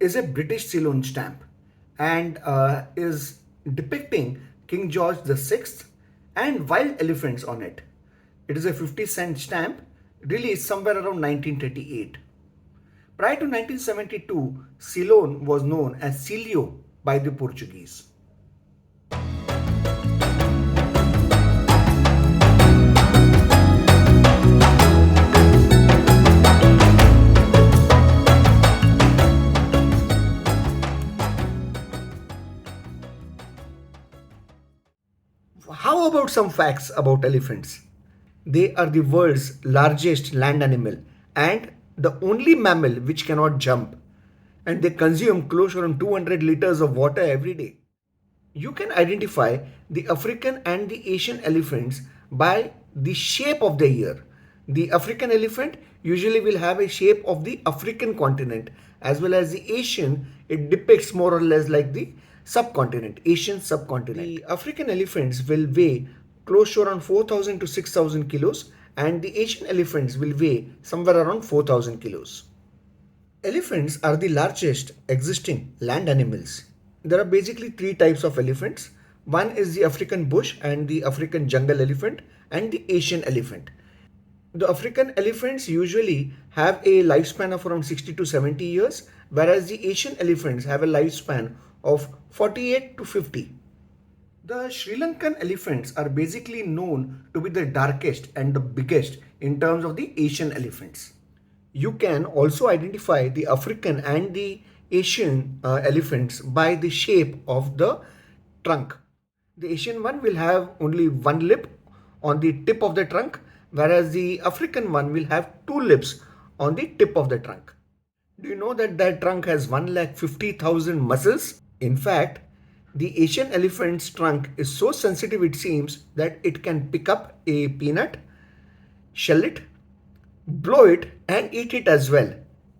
is a British Ceylon stamp and is depicting King George VI and wild elephants on it. It is a 50-cent stamp released somewhere around 1938. Prior to 1972, Ceylon was known as Celio by the Portuguese. How about some facts about elephants? They are the world's largest land animal and the only mammal which cannot jump. And they consume close to around 200 liters of water every day. You can identify the African and the Asian elephants by the shape of the ear. The African elephant usually will have a shape of the African continent, as well as the Asian, it depicts more or less like the subcontinent, Asian subcontinent. The African elephants will weigh close to around 4,000 to 6,000 kilos, and the Asian elephants will weigh somewhere around 4,000 kilos. Elephants are the largest existing land animals. There are basically three types of elephants. One is the African bush and the African jungle elephant and the Asian elephant. The African elephants usually have a lifespan of around 60 to 70 years, whereas the Asian elephants have a lifespan of 48 to 50. The Sri Lankan elephants are basically known to be the darkest and the biggest in terms of the Asian elephants. You can also identify the African and the Asian elephants by the shape of the trunk. The Asian one will have only one lip on the tip of the trunk, whereas the African one will have two lips on the tip of the trunk. Do you know that that trunk has 150,000 muscles? In fact, the Asian elephant's trunk is so sensitive it seems that it can pick up a peanut, shell it, blow it and eat it as well.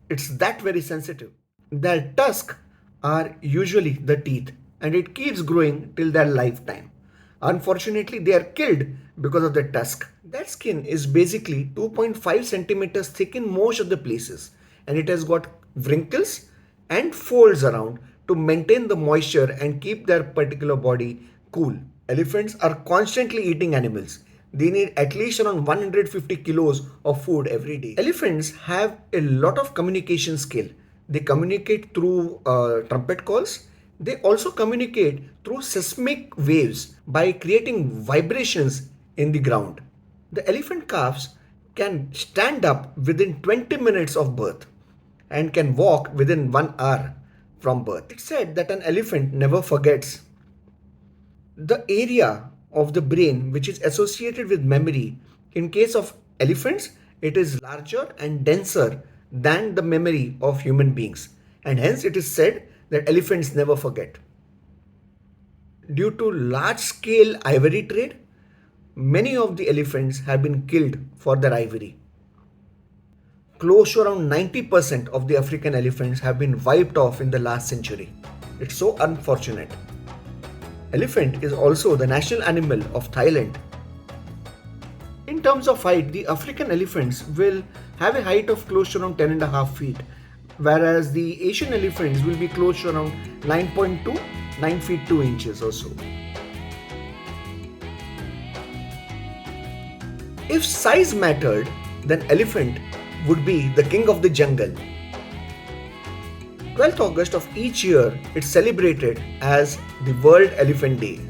It's that very sensitive. Their tusks are usually the teeth and it keeps growing till their lifetime. Unfortunately, they are killed because of the tusk. That skin is basically 2.5 centimeters thick in most of the places and it has got wrinkles and folds around to maintain the moisture and keep their particular body cool. Elephants are constantly eating animals. They need at least around 150 kilos of food every day. Elephants have a lot of communication skill. They communicate through trumpet calls. They also communicate through seismic waves by creating vibrations in the ground. The elephant calves can stand up within 20 minutes of birth and can walk within 1 hour from birth. It's said that an elephant never forgets. The area of the brain which is associated with memory, in case of elephants, it is larger and denser than the memory of human beings, and hence it is said that elephants never forget. Due to large scale ivory trade, many of the elephants have been killed for their ivory. Close to around 90% of the African elephants have been wiped off in the last century. It's so unfortunate. Elephant is also the national animal of Thailand. In terms of height, the African elephants will have a height of close to around 10.5 feet, whereas the Asian elephants will be close to around 9.2, 9 feet 2 inches or so. If size mattered, then elephant would be the king of the jungle. 12th August of each year, it's celebrated as the World Elephant Day.